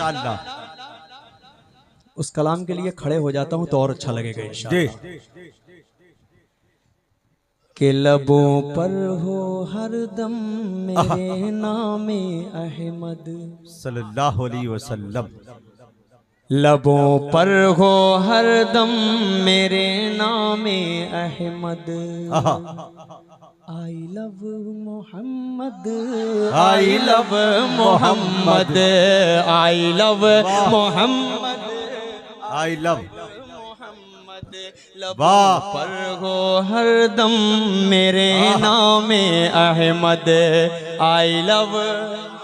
इंशाअल्लाह। उस कलाम के लिए खड़े हो जाता हूं तो और अच्छा लगेगा इंशाअल्लाह। के लबों पर हो हरदम मेरे नामे अहमद सल्लल्लाहु अलैहि वसल्लम। लबों पर हो हरदम मेरे नामे Ahmad. I love Mohammad, I love Mohammad, I love Mohammad, I love लबों पर हो हरदम मेरे नामे अहमद। I love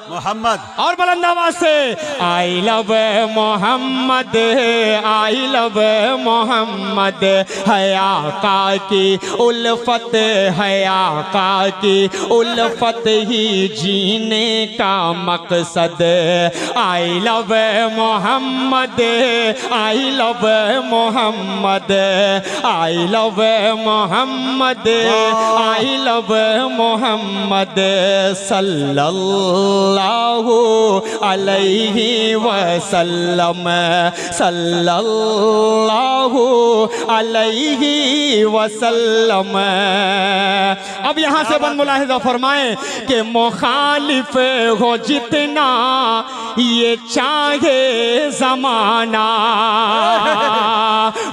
Muhammad. और बुलंद आवाज से I love Mohammad, I love Muhammad. है आका की उल्फत, है आका की उल्फत ही जीने का मकसद। I love Mohammad, I love Mohammad, I love Mohammad, I love Muhammad सल्लल्लाहु अलैहि वसल्लम, सल्लल्लाहु अलैहि वसल्लम। अब यहाँ से बंद मुलाहिजा फरमाएं कि मुखालिफ हो जितना ये चाहे जमाना,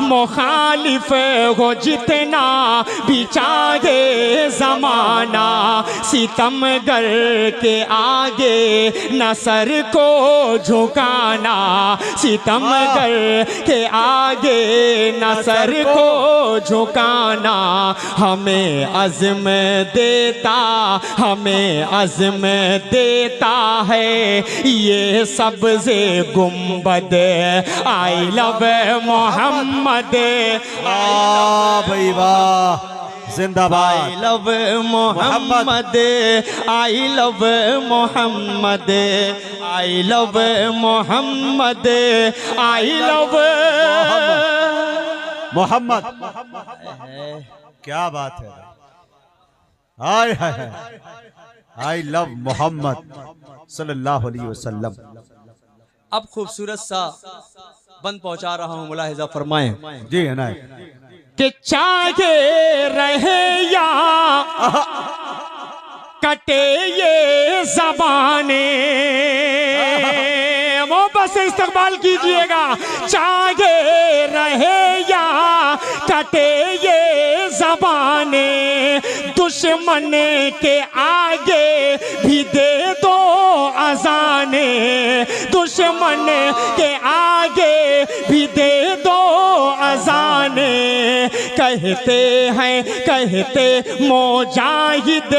मुखालिफ हो जितना भी चाहे जमाना, सितमगर के आगे न सर को झुकाना, सितमगर के आगे न सर को झुकाना। हमें अज़्म देता, हमें अज़्म देता है ये सब्ज़े गुंबद। आई लव मोहम्मद, वाह भाई वाह, जिंदाबाद। I love Mohammad, I love Mohammad, I love Mohammad, I love Muhammad. क्या बात है, हाय हाय, आई लव मोहम्मद सल्लल्लाहु अलैहि वसल्लम। अब खूबसूरत सा बंद पहुंचा रहा हूं, मुलाहिजा फरमाएं। जी है ना, कि चाहे रहे या कटे ये ज़बाने, मोहब्बत से इस्तकबाल कीजिएगा। चाहे रहे या कटे ये ज़बाने, दुश्मन के आगे भी दे दो अज़ाने, दुश्मन के आगे भी दे दो अज़ाने। कहते हैं कहते मोजाहिद,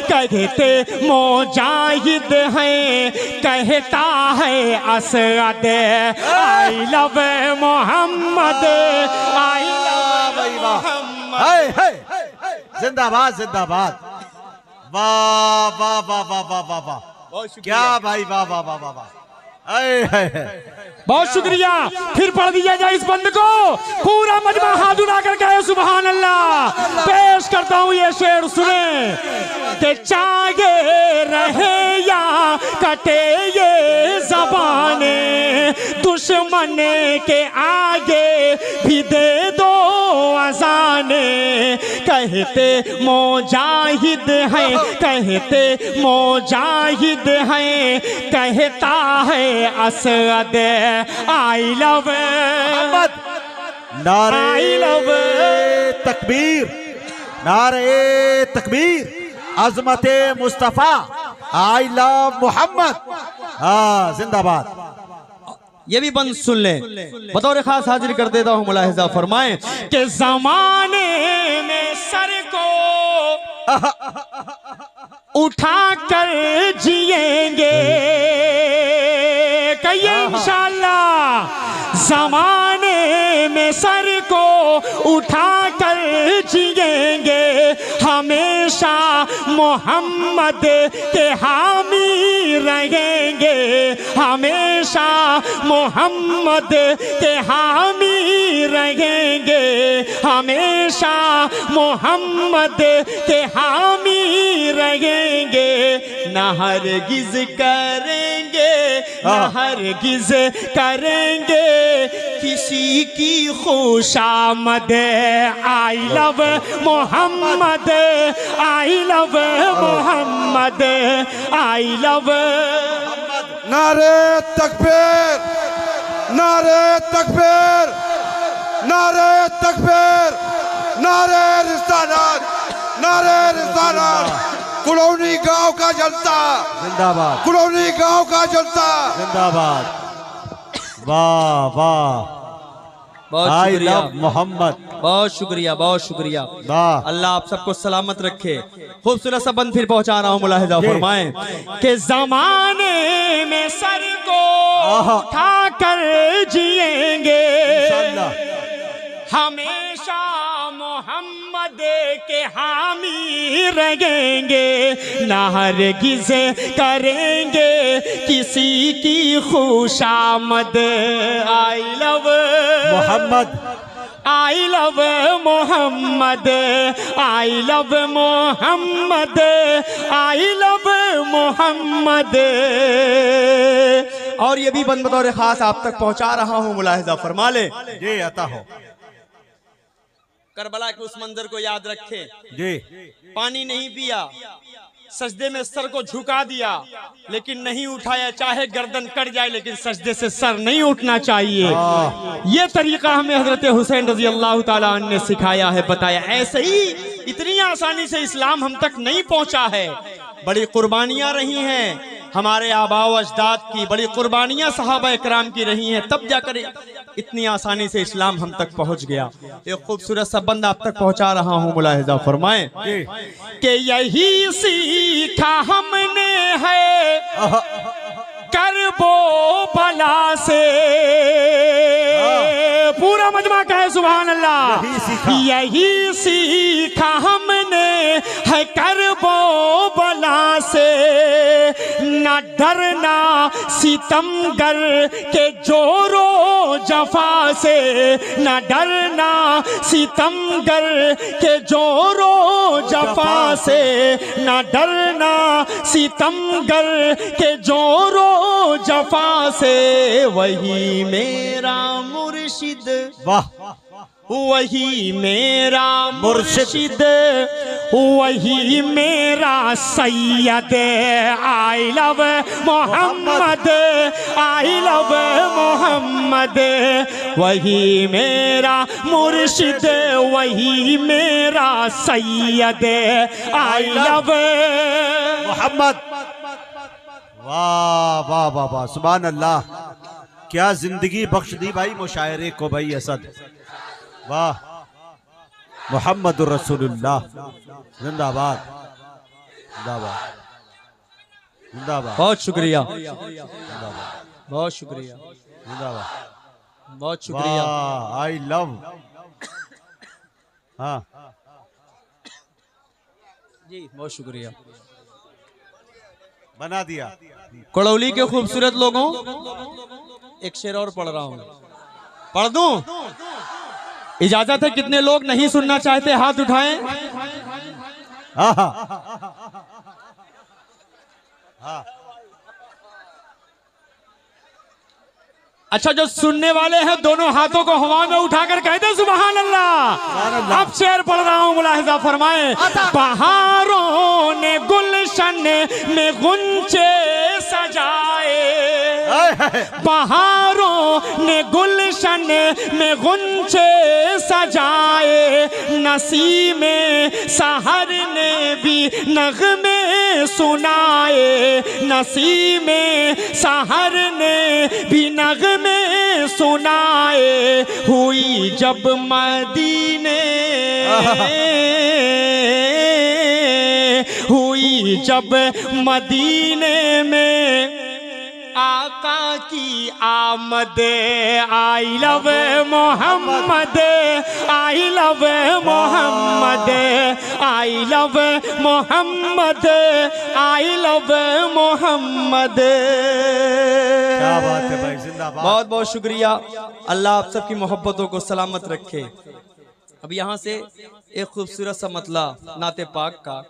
कहते मोजाहिद हैं, कहता है Asad. I love Mohammad, I love Muhammad. जिंदाबाद जिंदाबाद। वाह वाह वाह वाह वाह वाह वाह, क्या भाई, वाह वाह वाह वाह वाह। बहुत शुक्रिया। फिर पढ़ दिया जाए इस बंद को, पूरा मजमा हाथ उठा कर कहे सुभान अल्लाह। पेश करता हूँ ये शेर, सुने कि चाहे रहे या कटे ये ज़बाने, दुश्मन के आगे भी दे दो अज़ाने। कहते मोजाहिद हैं, कहते मोजाहिद हैं, कहता है असद। आई लव मोहम्मद, नारे तकबीर, नारे तकबीर, अज़मते मुस्तफ़ा, आई लव मोहम्मद। हाँ जिंदाबाद। ये भी बंद सुन ले, बतौर खास हाजिर कर देता हूँ, मुलाहिजा फरमाएं कि ज़माने में सर को उठा कर जिएंगे, कहिए इंशाअल्लाह। ज़माने में सर को उठा कर जिएंगे, हमेशा मोहम्मद के हामी रहेंगे, हमेशा मोहम्मद के हामी रहेंगे, हमेशा मोहम्मद के हामी रहेंगे। न हरगिज़ करेंगे, न हरगिज़ करेंगे किसी की खुशामद। I love Mohammad, I love Mohammad, I love. नारे तकबीर, नारे तकबीर, नारे तकबीर, नारे रिसालत, नारे रिसालत। कुलौनी गांव का जनता जिंदाबाद, कुलौनी गांव का जनता जिंदाबाद। वाह वाह, बहुत आई शुक्रिया लव मोहम्मद। बहुत शुक्रिया बहुत शुक्रिया। वाह, अल्लाह आप सबको सलामत रखे। खूबसूरत सा बंद फिर पहुंचा रहा हूँ, मुलाहिजा फरमाएं के जमाने में सर को उठा कर जिएंगे, हमेशा मोहम्मद के हामी रहेंगे, न हरगिज़ करेंगे किसी की खुशामद। I love Mohammad, I love Mohammad, I love Mohammad, I love Muhammad. और ये भी बंद बतौर खास आप तक पहुंचा रहा हूँ, मुलाहिजा फरमा ले। जी अता हो करबला के उस मंजर को याद रखे। जी, पानी नहीं पिया, सजदे में सर को झुका दिया लेकिन नहीं उठाया, चाहे गर्दन कट जाए लेकिन सजदे से सर नहीं उठना चाहिए। ये तरीका हमें हजरत हुसैन रजी अल्लाह ताला अन्हु ने सिखाया है, बताया। ऐसे ही इतनी आसानी से इस्लाम हम तक नहीं पहुंचा है, बड़ी कुर्बानियां रही हैं हमारे आबाओ अजदाद की, बड़ी कुर्बानियां सहाबा इकराम की रही हैं, तब जाकर इतनी आसानी से इस्लाम हम तक पहुंच गया। एक खूबसूरत सा बंद आप तक पहुंचा रहा हूं, मुलाहिजा फरमाएं कि यही सीखा हमने है करबो बला से। पूरा मजमा कहे सुभान अल्लाह। यही सीखा हमने है करबो बला से, न डरना सितमगर के जोरो जफा से, न डरना सितमगर के जोरो जफा से, न डरना सितमगर के जोरो जफा से। वही मेरा मुर्शिद, वाह, वही मेरा मुर्शिद, वही मेरा सैयद। I love Mohammad, I love Muhammad, वही मेरा मुर्शिद, वही मेरा सैयद। I love Mohammad. वाह वाह वाह वाह, सुभान अल्लाह। क्या जिंदगी बख्श दी भाई मुशायरे को भाई असद। वाह, मोहम्मद रसूलुल्लाह जिंदाबाद, जिंदाबाद, जिंदाबाद। बहुत शुक्रिया, जिंदाबाद, बहुत शुक्रिया, जिंदाबाद। बहुत शुक्रिया। I love. हाँ जी, बहुत शुक्रिया। बना दिया। कड़ौली के खूबसूरत लोगों, एक शेर और पढ़ रहा हूं, पढ़ दूं? इजाजत है? कितने लोग नहीं सुनना चाहते हाथ उठाएं। हाँ हाँ, अच्छा, जो सुनने वाले हैं दोनों हाथों को हवा में उठाकर कहते सुभान अल्लाह। अब शेर पढ़ रहा हूं, मुलाहिजा फरमाएं। बहारों ने गुलशन में गुंचे सजाए, बहारों ने गुलशन में गुंचे सजाए, नसीमे सहर ने भी नगमे सुनाए, नसीमे सहर ने भी नगमे सुनाए। हुई जब मदीने, हुई जब मदीने में आका की आमद, I love Mohammad, I love Mohammad, I love Mohammad, I love Muhammad. क्या बात है भाई, जिंदाबाद। बहुत बहुत शुक्रिया। अल्लाह आप सबकी मोहब्बतों को सलामत रखे। अब यहाँ से एक खूबसूरत सा मतला नाते पाक का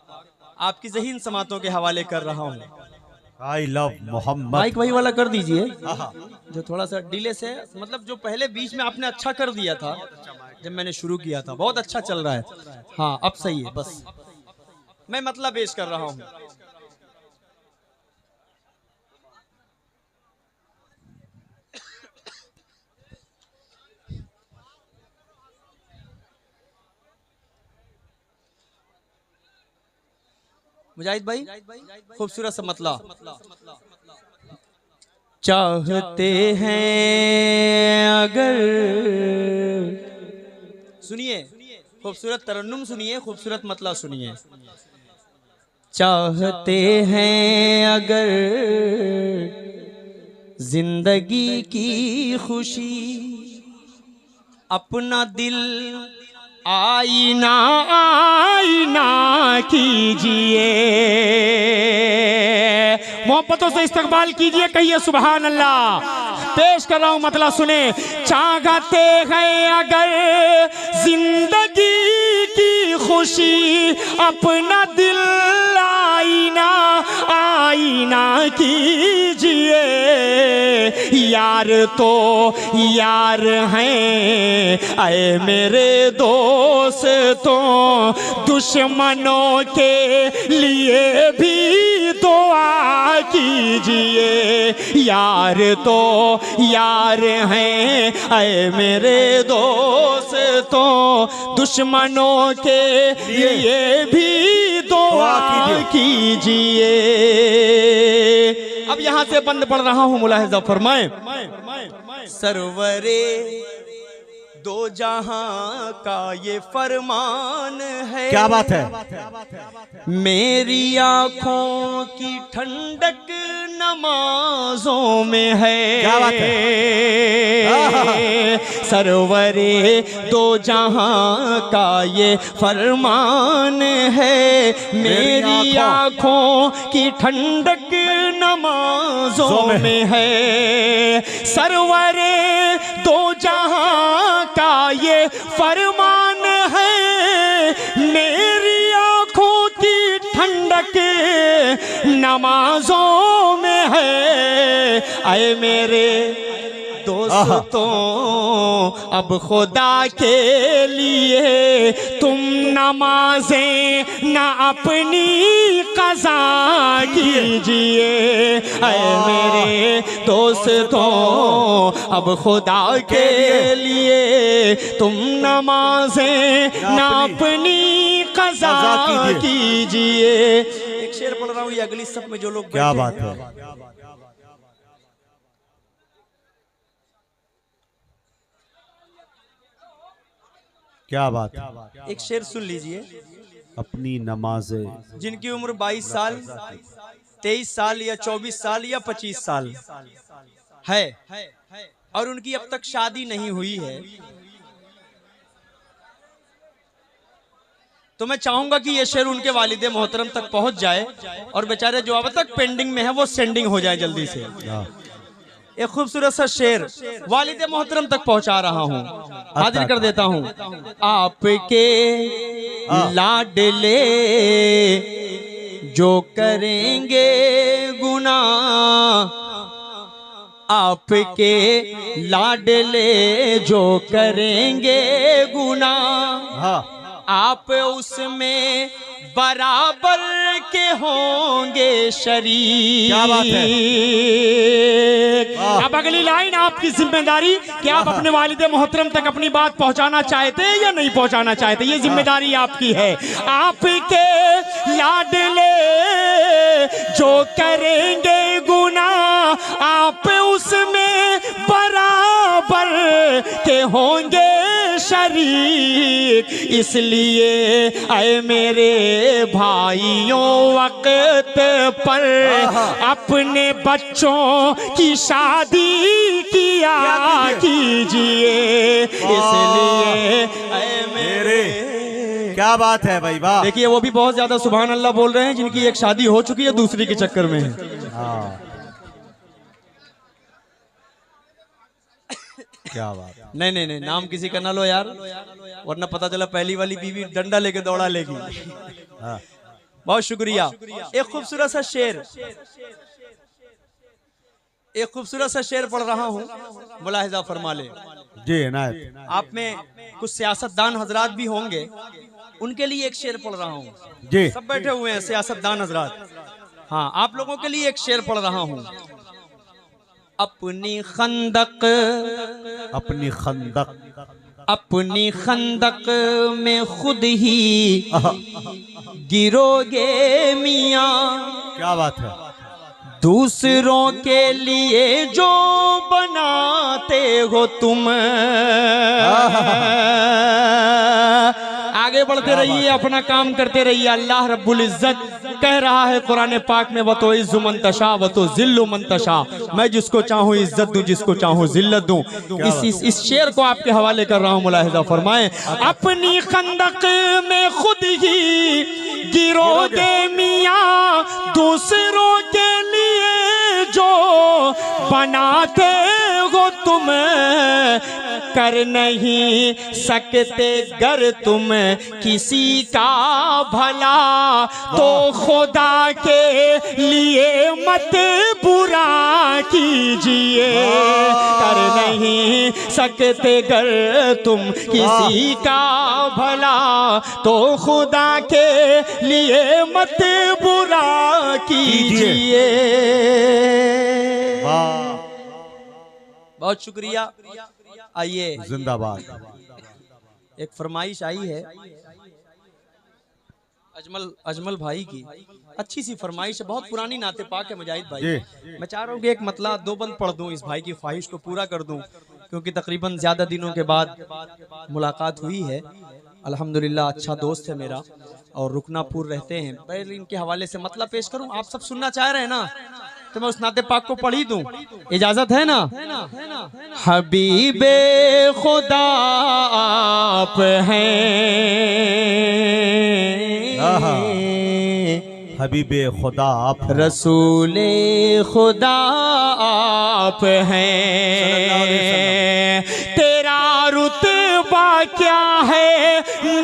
आपकी ज़हीन समातों के हवाले कर रहा हूँ। आई लव मोहम्मद। माइक वही वाला कर दीजिए जो थोड़ा सा डिले से, मतलब जो पहले बीच में आपने अच्छा कर दिया था जब मैंने शुरू किया था, बहुत अच्छा चल रहा है। हाँ अब सही है। बस मैं मतलब पेश कर रहा हूँ। मुजाहिद भाई खूबसूरत सा मतला। चाहते हैं अगर, सुनिए खूबसूरत तरन्नुम सुनिए, खूबसूरत मतला सुनिए। चाहते हैं अगर जिंदगी की खुशी, अपना दिल आईना आईना कीजिए, मोहब्बतों से इस्तकबाल कीजिए, कहिए सुभान अल्लाह। पेश कर रहा हूं मतलब सुने। चाहते हैं अगर जिंदगी की खुशी, अपना दिल आईना आईना कीजिए, यार तो यार हैं ऐ मेरे दोस्तों, दुश्मनों के लिए भी दुआ कीजिए, यार तो यार हैं ऐ मेरे दोस्तों, दुश्मनों के लिए भी दुआ कीजिए। अब यहाँ से बंद पढ़ रहा हूँ, मुलाहिजा फरमाए। सरवरे दो जहां का ये फरमान है, क्या बात है। मेरी आंखों की ठंडक नमाजों में है, क्या बात है। सरवरे दो जहां का ये फरमान है, मेरी आंखों की ठंडक नमाजों में है, सरवरे दो जहां का ये फरमान है, मेरी आंखों की ठंडक नमाजों में है, ऐ मेरे दोस्तों अब खुदा के लिए तुम नमाजें ना अपनी कज़ा कीजिए, ऐ मेरे दोस्तों अब खुदा के लिए तुम नमाजें ना अपनी कज़ा कीजिए। एक शेर पढ़ रहा हूँ, ये अगली सब में जो लोग क्या बात है। क्या बात है। एक शेर सुन लीजिए। अपनी नमाजें, जिनकी उम्र 22 साल 23 साल या 24 साल या 25 साल है और उनकी अब तक शादी नहीं हुई है, तो मैं चाहूंगा कि ये शेर उनके वालिदे मोहतरम तक पहुंच जाए और बेचारे जो अब तक पेंडिंग में है वो सेंडिंग हो जाए जल्दी से। एक खूबसूरत सा शेर वालिदे मोहतरम तक पहुंचा रहा हूं, हाजिर कर देता हूं। आपके लाडले जो करेंगे गुनाह, आपके लाडले जो करेंगे गुनाह, आप उसमें बराबर के होंगे शरीक। क्या बात है। अब अगली लाइन आपकी जिम्मेदारी कि आप अपने वालिदे मोहतरम तक अपनी बात पहुंचाना चाहते हैं या नहीं पहुंचाना चाहते, ये जिम्मेदारी आपकी है। आपके लाडले जो करेंगे गुनाह, आप उसमें बराबर के होंगे शरीक। शरीक, इसलिए ऐ मेरे भाइयों वक्त पर अपने बच्चों की शादी किया कीजिए, इसलिए ऐ मेरे। क्या बात है भाई, वाह। देखिए वो भी बहुत ज्यादा सुभान अल्लाह बोल रहे हैं जिनकी एक शादी हो चुकी है, दूसरी के चक्कर में है। हाँ, क्या बात है। नहीं नहीं नहीं, नाम किसी का ना लो यार, वरना पता चला पहली वाली बीवी डंडा लेके दौड़ा लेगी। हाँ। बहुत शुक्रिया। एक खूबसूरत सा शेर, एक खूबसूरत सा शेर पढ़ रहा हूँ, मुलाहिजा फरमा ले जी इनायत। आप में कुछ सियासतदान हजरात भी होंगे, उनके लिए एक शेर पढ़ रहा हूँ जी। सब बैठे हुए हैं सियासतदान हजरात। हाँ, आप लोगों के लिए एक शेर पढ़ रहा हूँ। अपनी खंदक, अपनी खंदक, अपनी खंदक में खुद ही गिरोगे मियाँ, क्या बात है। दूसरों के लिए जो बनाते हो तुम, आगे बढ़ते रहिए, अपना काम करते रहिए। अल्लाह रब्बुल इज्जत कह रहा है कुरान पाक में, वतो इज्जु मन तशा वतो जिल्लु मन तशा, मैं जिसको चाहूँ इज्जत दूं, जिसको चाहूँ जिल्लत दूं। इस शेर को आपके हवाले कर रहा हूँ, मुलाहिजा फरमाएं। अपनी खंदक में खुद ही गिरोगे मियाँ, दूसरों के लिए जो बनाते हो तुम, कर नहीं सकते गर तुम किसी का भला, तो खुदा के लिए मत बुरा कीजिए। कर नहीं सकते गर तुम किसी का भला, तो खुदा के लिए मत बुरा कीजिए। बहुत शुक्रिया। आइए, जिंदाबाद। एक फरमाइश आई है अजमल भाई की, अच्छी सी फरमाइश है, बहुत पुरानी नाते पाक है मुजाहिद भाई। मैं चाह रहा हूँ कि एक मतला दो बंद पढ़ दूं, इस भाई की ख्वाहिश को पूरा कर दूं, क्योंकि तकरीबन ज्यादा दिनों के बाद मुलाकात हुई है। अल्हम्दुलिल्लाह अच्छा दोस्त है मेरा और रुकनापुर रहते हैं। पहले इनके हवाले से मतलब पेश करूं, आप सब सुनना चाह रहे हैं ना, तो मैं उस नाते पाक को पढ़ ही दूं, इजाजत है ना? हबीबे खुदा आप हैं, हबीबे खुदा आप, रसूले खुदा आप हैं। तेरा रुतबा क्या है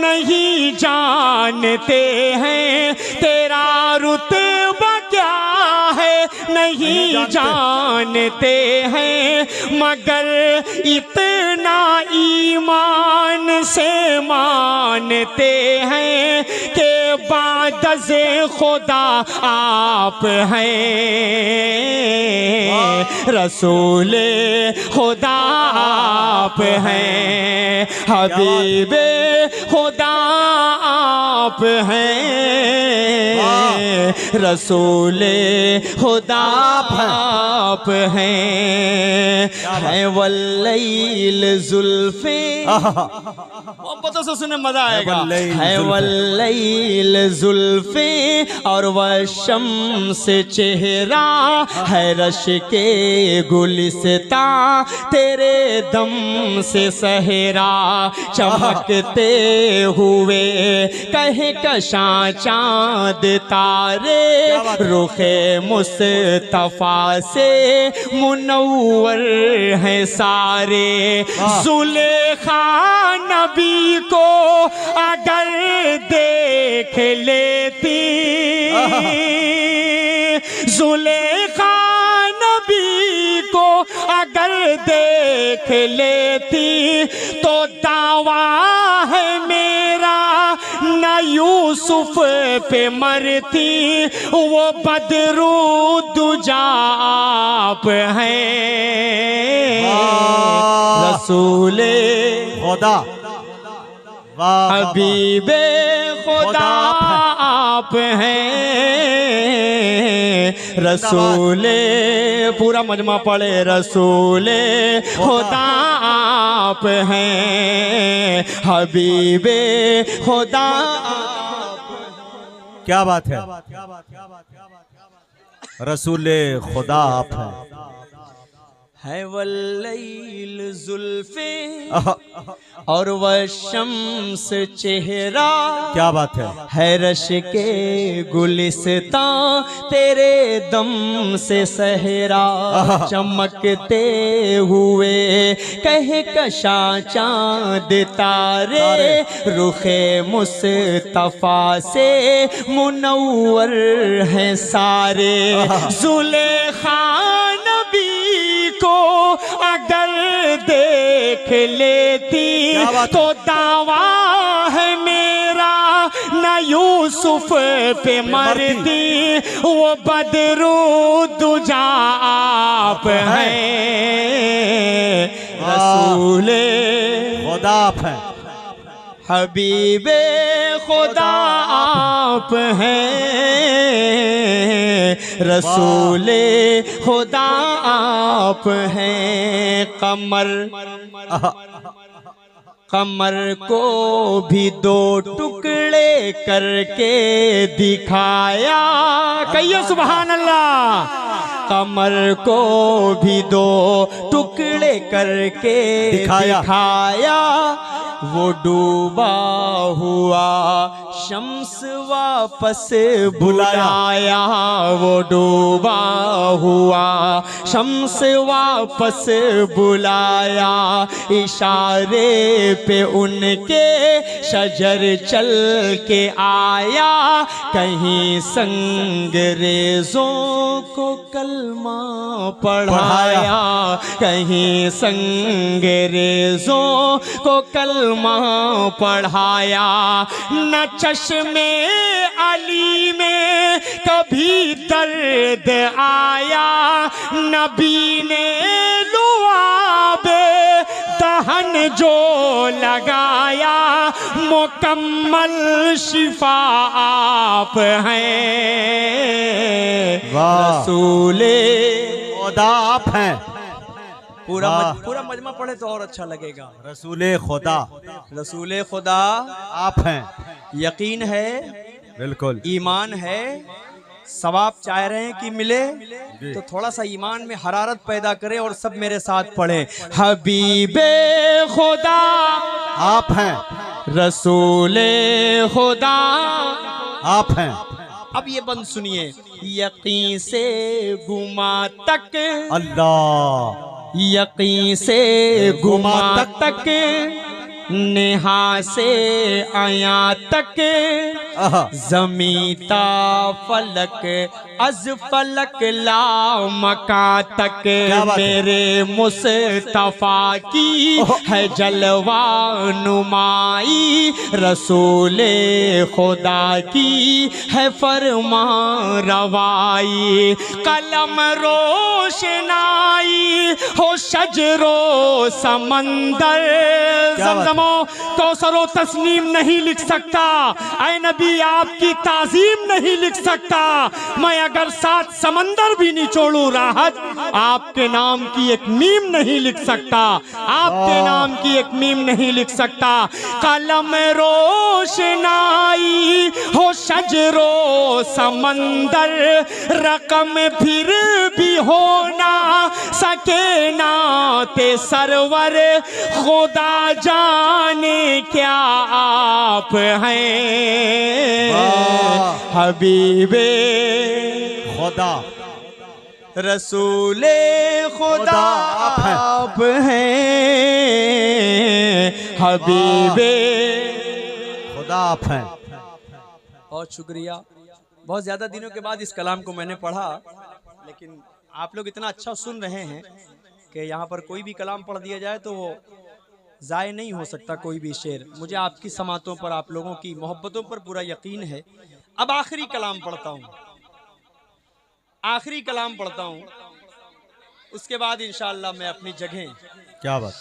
नहीं जानते हैं, तेरा रुतबा क्या है नहीं जानते हैं, मगर इतना ईमान से मानते हैं कि बादज़े खुदा आप हैं, रसूले खुदा आप हैं, हबीबे खुदा आप हैं, रसूले खुदा आप हैं। वल्लैल जुल्फे, मोहब्बतों से सुने मजा आएगा। है वल्लैल जुल्फे और वह शम्स चेहरा, है रश के गुलिस्ता तेरे दम से सहरा, चमकते हुए कहे कशा चाँद तारे, रुखे मुस्तफा से मुनव्वर हैं सारे। जुलेखा नबी को अगर देख लेती, जुलेखा नबी को अगर देख लेती, तो दावा है मेरा न यूसुफ पे मरती, वो बदरू दुजा आप हैं, रसूले खुदा, हबीबे खुदा आप हैं, रसूले, पूरा मजमा पढ़े, रसूले खुदा आप हैं, हबीबे खुदा। क्या बात है, रसूले खुदा आप हैं। है वल्लैल जुल्फे और वह शम्स चेहरा, क्या बात है रश के गुलिस्तां तेरे दम से सहरा, चमकते हुए कह कशा चांद तारे, रुखे मुस्तफा से मुनव्वर हैं सारे। जुलेखा नबी को अगर देख लेती तो दावा है मेरा न यूसुफ पे मरती, वो बदरू दुजा आप हैं, रसूले खुदा आप हैं, हबीबे खुदा आप हैं, रसूले खुदा आप हैं। कमर को भी दो टुकड़े करके दिखाया, कहिए सुभान अल्लाह। कमर को भी दो टुकड़े करके दिखाया, वो डूबा हुआ शम्स वापस बुलाया, वो डूबा हुआ शम्स वापस बुलाया, इशारे पे उनके शजर चल के आया, कहीं संगरेजों को कलमा पढ़ाया, कहीं संगरेजों को कलमा पढ़ाया। न चश्मे अली में कभी दर्द आया, नबी ने लुआबे दहन जो लगाया, मुकम्मल शिफा आप हैं, रसूले खुदा आप हैं। पूरा मजमा पढ़े तो और अच्छा लगेगा। रसूले खुदा, रसूले खुदा आप हैं। यकीन है, बिल्कुल ईमान है, सवाब चाह रहे हैं कि मिले तो थोड़ा सा ईमान में हरारत पैदा करें और सब मेरे साथ पढ़ें। हबीबे खुदा आप हैं, रसूले खुदा आप हैं। अब ये बंद सुनिए। यकीन से गुमा तक, अल्लाह, यकीन से गुमा तक, नेहा से आया तक, जमीता फलक अज फलक ला मका तक, मेरे मुस्तफा की है जलवा नुमाई, रसूले खुदा की है फरमा रवाई, कलम रोशनाई हो शजरो समंदर, ज़मज़मो कौसरो तस्नीम नहीं लिख सकता, ऐ नबी आपकी ताजीम नहीं लिख सकता, मैं अगर 7 समंदर भी निचोड़ू राहत, आपके नाम की एक मीम नहीं लिख सकता, आपके नाम की एक मीम नहीं लिख सकता। कलम रोशनाई हो शजरो समंदर, रकम फिर भी होना सके ना ते सरवर, खुदा जाने क्या आप हैं, हबीबे खुदा, रसूले खुदा आप हैं, हबीबे खुदा आप हैं। बहुत शुक्रिया। बहुत ज़्यादा दिनों के बाद इस कलाम को मैंने पढ़ा, लेकिन आप लोग इतना अच्छा सुन रहे हैं कि यहाँ पर कोई भी कलाम पढ़ दिया जाए तो वो ज़ाय नहीं हो सकता कोई भी शेर। मुझे आपकी समातों पर, आप लोगों की मोहब्बतों पर पूरा यकीन है। अब आखिरी कलाम पढ़ता हूँ, आखिरी कलाम पढ़ता हूँ, उसके बाद इंशाअल्लाह मैं अपनी जगह। क्या बात,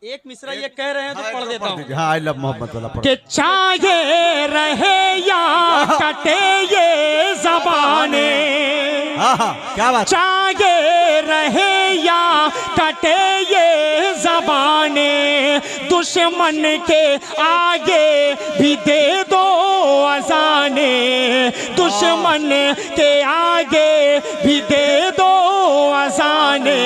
एक मिसरा ये कह रहे हैं तो पढ़ देता हूँ हाँ, आई लव मोहम्मद वाला पढ़ो। कि चाहे रहे या कटे ये ज़बाने, हाँ हाँ, क्या बात। चाहे रहे या कटे ये ज़बाने, दुश्मन के आगे भी दे दो अज़ाने, दुश्मन के आगे भी दे दो अज़ाने।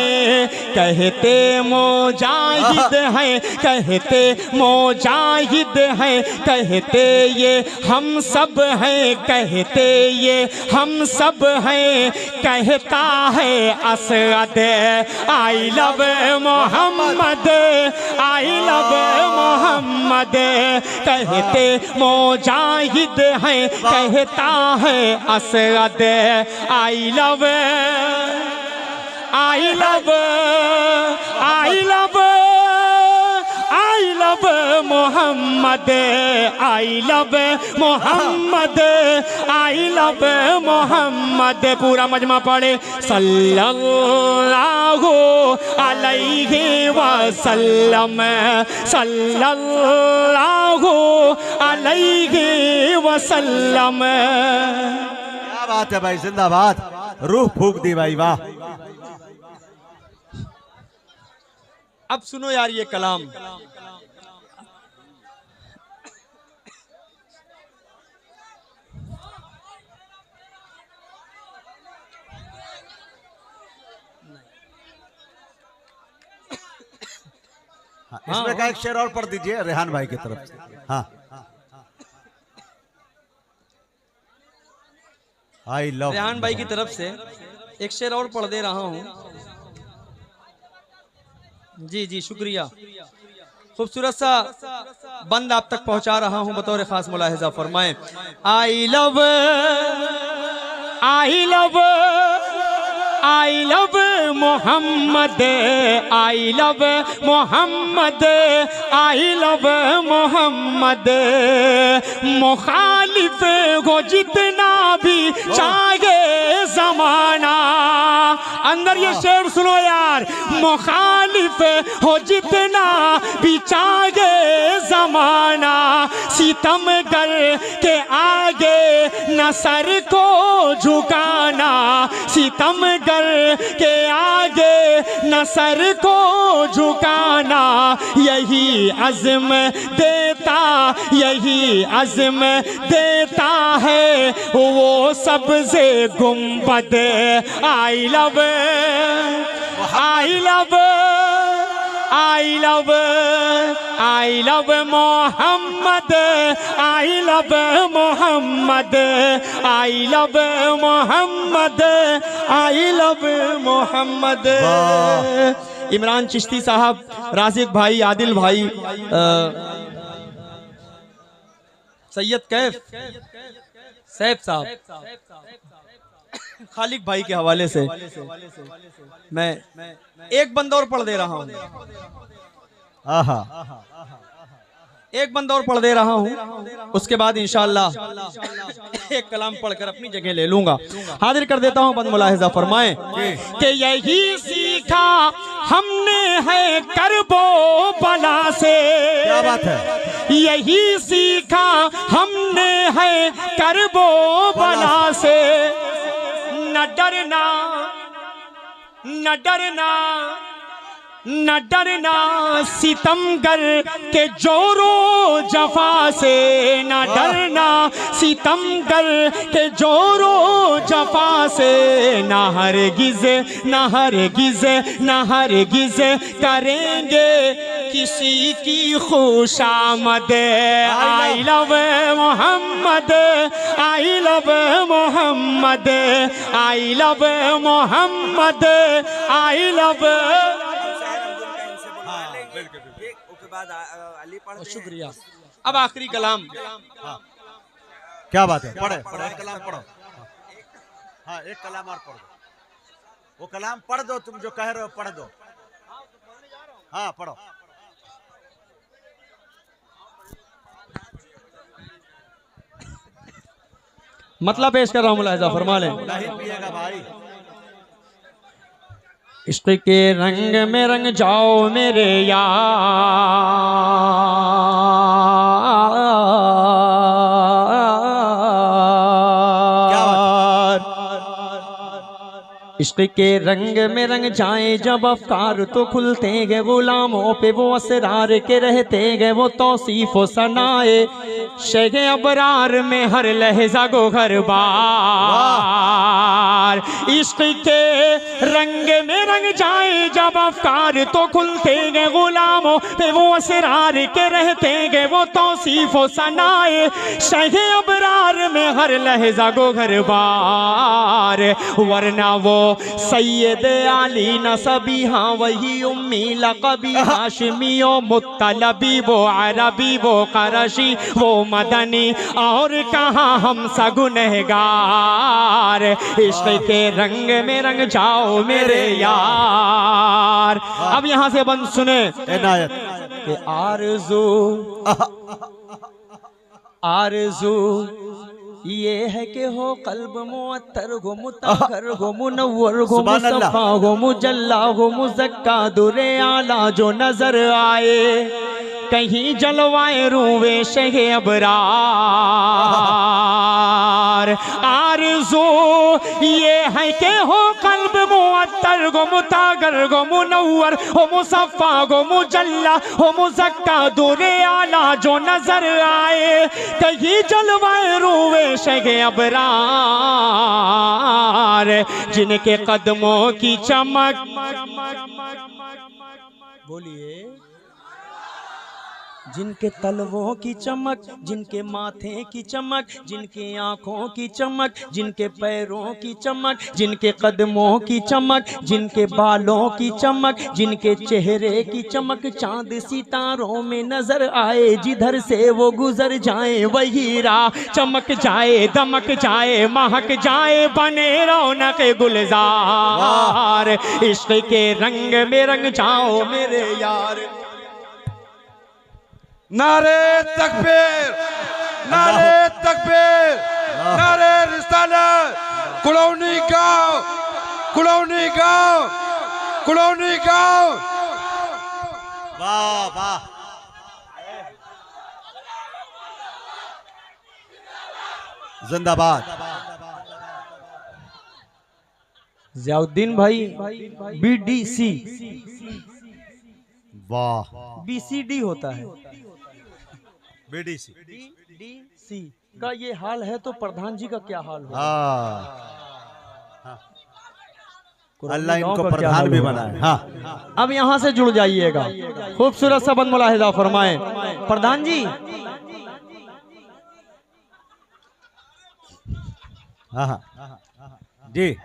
कहते मुजाहिद हैं, कहते मुजाहिद हैं, कहते ये हम सब हैं, कहते ये हम सब हैं। कहता है Asad I love Mohammad, I love Muhammad. कहते मुजाहिद हैं, कहता है Asad I love, I love, I love, I love Mohammad, I love Mohammad, I love Muhammad. पूरा मजमा पढ़े सल्लल्लाहु अलैहि वसल्लम, सल्लल्लाहु अलैहि वसल्लम। क्या बात है भाई, जिंदाबाद, रूह फूक दी भाई, वाह। अब सुनो यार ये कलाम। हाँ, इसमें का एक शेर और पढ़ दीजिए रेहान भाई की तरफ से। हाँ, आई लव रेहान भाई की तरफ से एक शेर और पढ़ दे रहा हूँ। जी जी शुक्रिया। खूबसूरत सा बंद आप तक पहुंचा रहा हूं बतौर खास मुलाहिजा फरमाएं। I love, I love, I love Mohammad, I love Mohammad, I love Muhammad. मुखालिफ को जितना भी चाहे जमाना, अंदर ये शेर सुनो यार, मुखालिफ हो जितना भी चाहे जमाना, सितमगर के आगे न सर को झुकाना, सितमगर के आगे न सर को झुकाना। यही अज़्म देता, यही अज़्म देता है वो सबसे गुंबद। I love, I love, I love, I love Mohammad, I love Mohammad, I love Mohammad, I love Muhammad. Imran Chishti साहब, राजिक भाई, आदिल भाई, सैयद कैफ, सैफ साहब, खालिक भाई के हवाले से मैं एक बंद और पढ़ दे रहा हूँ, एक बंद और पढ़ दे रहा हूँ। उसके बाद इंशाअल्लाह एक कलाम पढ़कर अपनी जगह ले लूंगा। हाजिर कर देता हूँ बंद मुलाहिजा फरमाएं कि यही सीखा हमने है करबो बला से, क्या बात है, यही सीखा हमने है करबो बला से। न डरना, न डरना, न डरना सितमगर के जोरो जफा से, न डरना सितमगर के जोरो जफा से। न हरगिज़, न हरगिज़, न हरगिज़ करेंगे किसी की खुशामद। I love Mohammad, I love Mohammad, I love Mohammad, I love. शुक्रिया। अब आखिरी कलाम। क्या बात है, पढ़े पढ़े, एक कलाम पढ़ो। हाँ, एक कलाम और पढ़ दो, वो कलाम पढ़ दो, तुम जो कह रहे हो पढ़ दो। हाँ पढ़ो। मतलब पेश कर रहा हूँ, मुलाहिजा फरमा लें। नहीं पिएगा भाई। इश्क के रंग में रंग जाओ मेरे यार, इश्क के रंग में रंग जाए जब अफकार तो खुलते गए, गुलामों पे वो असरार के रहते गए, वो तौसीफ व सनाए शेख अबरार में हर लहजा गो घर बार। इश्क के रंग में रंग जाए जब अफकार तो खुलते गए, गुलामों पे वो असरार के रहते गए, वो तौसीफ व सनाए शेख अबरार में हर लहजा गो घर बार। वरना वो सैयद आली नसबी, हाँ वही उम्मी लक़बी, हाशमी ओ मुत्तलबी, वो अरबी वो करशी वो मदनी, और कहाँ हम सा गुनहगार। इश्क के रंग में रंग जाओ मेरे यार। अब यहाँ से बंद सुने इनायत कि आरज़ू ये है कि हो कल्ब मुअत्तर हो, मुतहर हो, मुनव्वर हो, मुसफ़ा हो, मुजल्ला हो, मुज़क्का दुरे आला जो नजर आए, कहीं जलवाए रूवे शेख अबरार। आरज़ू ये है कि हो कल्ब मुअत्तर हो, मुतहर हो, मुनव्वर हो, मुसफ़ा हो, मुजल्ला हो, मुज़क्का दुरे आला जो नजर आए, कहीं जलवाए रूवे शेख अबरार। जिनके कदमों की चमक, बोलिए, जिनके तलवों की चमक, जिनके माथे की चमक, जिनके आँखों की चमक, जिनके पैरों की चमक, जिनके कदमों की चमक, जिनके बालों की चमक, जिनके चेहरे की चमक चांद सितारों में नजर आए, जिधर से वो गुजर जाए वही राह चमक जाए, दमक जाए, महक जाए, बने रौनक गुलजार। इश्क के रंग में रंग जाओ मेरे यार। नारे तकबीर, नारे तकबीर, नारे रिसालत। कुलौनी गाँव, कुलौनी गाँव, कुलौनी गाँव। वाह वाह, जिंदाबाद। ज़ियाउद्दीन भाई बीडीसी, वाह, बीसीडी होता है, बीडीसी बीडीसी का ये हाल है तो प्रधान जी का क्या हाल होगा? अल्लाह इनको प्रधान भी बनाए। हाँ, अब यहाँ से जुड़ जाइएगा, खूबसूरत सा बंद मुलाहिजा फरमाए प्रधान जी। हाँ जी,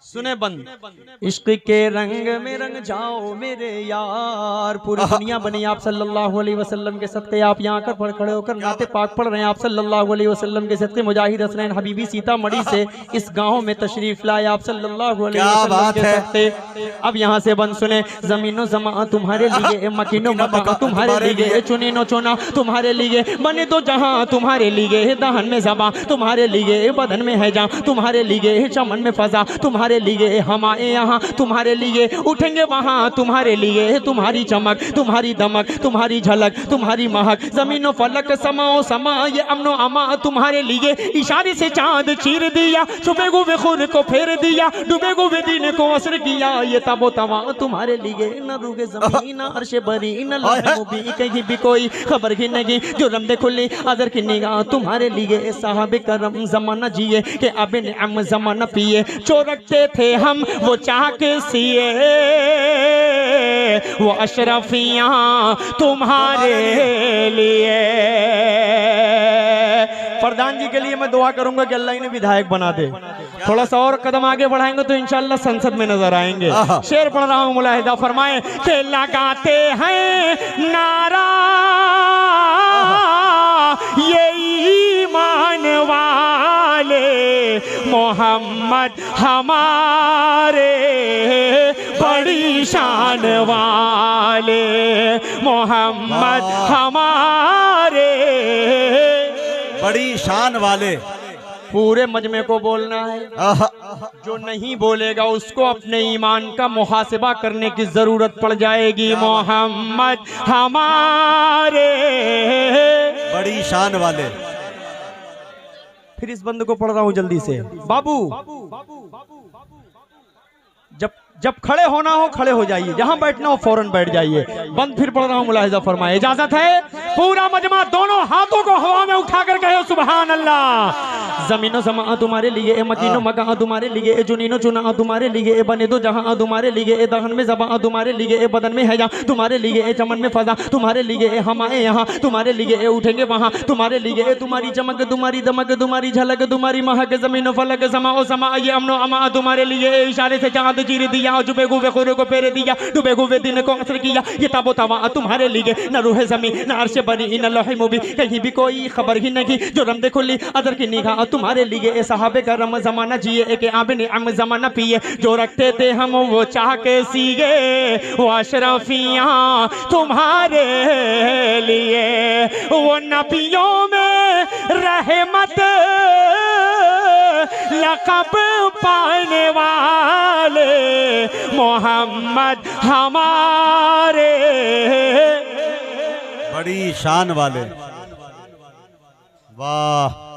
सुने बंद। इश्क के रंग में रंग जाओ मेरे यार। पूरी दुनिया बनी आप सल्लल्लाहु अलैहि वसल्लम के सदक़े। आप यहाँ कर पढ़ खड़े होकर नाते पाक पढ़ रहे हैं आप सल्लल्लाहु अलैहि वसल्लम के सदक़े। मुजाहिद हसनैन हबीबी सीतामढ़ी से इस गांव में तशरीफ लाए आप सल्लल्लाहु अलैहि वसल्लम के सदक़े। अब यहाँ से बंद सुने। ज़मीनो ज़मा तुम्हारे लिए, मकीनो मकान तुम्हारे लिए, चुनीनो चुना तुम्हारे लिए, बने तो जहाँ तुम्हारे लिए, दहन में ज़बा तुम्हारे लिए, बदन में है जहाँ तुम्हारे लिए, चमन में फजा तुम्हारे लिए, हम आए यहाँ तुम्हारे लिए, उठेंगे वहाँ तुम्हारे लिए। तुम्हारी चमक, तुम्हारी दमक, तुम्हारी झलक, तुम्हारी महक, जमीनो फलक समाओ समा, ये अमनो अमा तुम्हारे लिए। इशारे से चांद चीर दिया, छुपे गुबे खुद को फेर दिया, डूबे गुबे दिन को असर किया, ये तबो तवा तुम्हारे लिए। न रुगे जमीन न अर्श बरी न लबी, कहीं भी कोई खबर ही नहीं, जो रमदे खुली अजर की निगाह तुम्हारे लिए। साहब करम जमाना जिए के अब निअम जमाना पिए, जो रखते थे हम वो चाक सिए, वो अशरफियाँ तुम्हारे लिए। प्रधान जी के लिए मैं दुआ करूंगा कि अल्लाह इन्हें विधायक बना दे। थोड़ा सा और कदम आगे बढ़ाएंगे तो इंशाअल्लाह संसद में नजर आएंगे। शेर पढ़ रहा हूँ, मुलाहिदा फरमाए कि लगाते हैं नारा ये ईमान वाले, मोहम्मद हमारे बड़ी शान वाले, मोहम्मद हमारे बड़ी शान वाले। पूरे मजमे को बोलना है। आहा, जो नहीं बोलेगा उसको अपने ईमान का मुहासिबा करने की जरूरत पड़ जाएगी। मोहम्मद हमारे। बड़ी शान वाले। फिर इस बंद को पढ़ रहा हूं जल्दी से। बाबू जब खड़े होना हो खड़े हो जाइए, जहां बैठना हो फौरन बैठ जाइए। बंद फिर पढ़ रहा हूं, मुलाहिजा फरमाए। इजाजत है। पूरा मजमा दोनों हाथों को हवा में उठाकर कहे सुभान अल्लाह। जमीनो समा तुम्हारे लिए, ए मकीनो मका तुम्हारे लिए, ए जुनीनो चुना तुम्हारे लिए, ए बने दो जहां तुम्हारे लिए, ए दहन में जबा तुम्हारे लिए, ए बदन में हैजा तुम्हारे लिए, ए चमन में फजा तुम्हारे लिए, ए हमारे यहाँ तुम्हारे लिए, ए उठेंगे वहां तुम्हारे लिए, ए तुम्हारी चमक तुम्हारी दमक तुम्हारी झलक तुम्हारी महक जमीनो फलक समा ओ समा ये अमनो अमा तुम्हारे लिए, ए इशारे से चांद चीर दिया, डूबे हुए खुरे को फेरे दिया, डूबे हुए दिन को असर किया, ये ताबो तवा तुम्हारे लिए, न रूह ज़मीन न अर्श बरी न लौह मुबी, कहीं भी कोई खबर ही नहीं, जो रमदे खुली अदर की निगाह तुम्हारे लिए, ए साहबे करम जमाना जिए, एक आबिन अम जमाना पिए, जो रखते थे हम वो चाह के सीगे, वो अशरफियाँ तुम्हारे लिए, वो नबियों में रहमत लक़ब पाने वाले मोहम्मद हमारे। बड़ी शान वाले। वाह।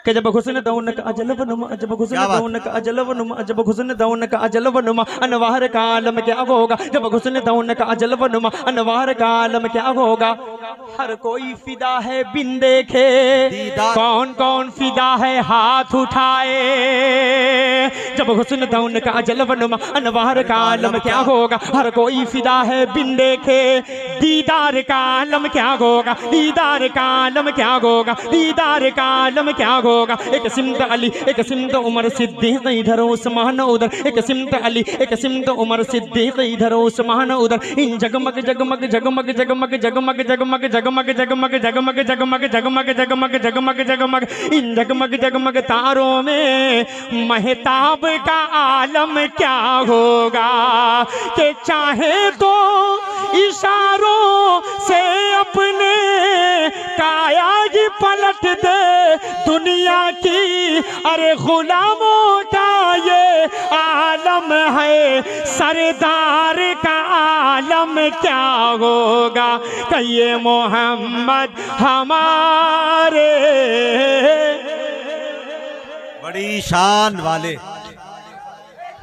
कि जब हुस्न दौन का अजल वनुमा, जब हुस्न दौन का अजल वनुमा, जब हुस्न दौन का अजल वनुमा, अनवार का आलम क्या होगा, जब हुस्न दौन का अजल वनुमा, अनवार का आलम क्या होगा। हर कोई फिदा है बिन देखे, कौन कौन फिदा है हाथ उठाए, जब हुस्न दौन का अजल वनुमा, अनवार का आलम क्या होगा। हर कोई फिदा है बिन देखे, दीदार का आलम क्या होगा, दीदार का आलम क्या होगा, दीदार का आलम क्या होगा। एक सिमत अली, एक सिमत उमर सिद्दीक, इधर उस्मान उधर, एक सिमत अली, एक सिमत उमर सिद्दीक, इधर उस्मान उधर। इन जगमग जगमग जगमग जगमग जगमग जगमग जगमग जगमग जगमग जगमग जगमग जगमग जगमग जगमग इन जगमग जगमग तारों में महताब का आलम क्या होगा, कि चाहे तो इशारों से अपने काया ही पलट दे दुनिया की, अरे गुलामों का ये आलम है, सरदार का आलम क्या होगा, कि ये मोहम्मद हमारे। बड़ी शान वाले।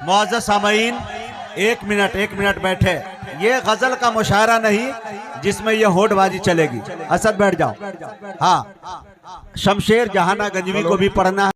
मुअज़्ज़ज़ सामईन, एक मिनट बैठे। ये गजल का मुशायरा नहीं जिसमें ये होड़बाजी चलेगी। असद बैठ जाओ। हाँ, शमशेर जहाना गंजवी को भी पढ़ना है।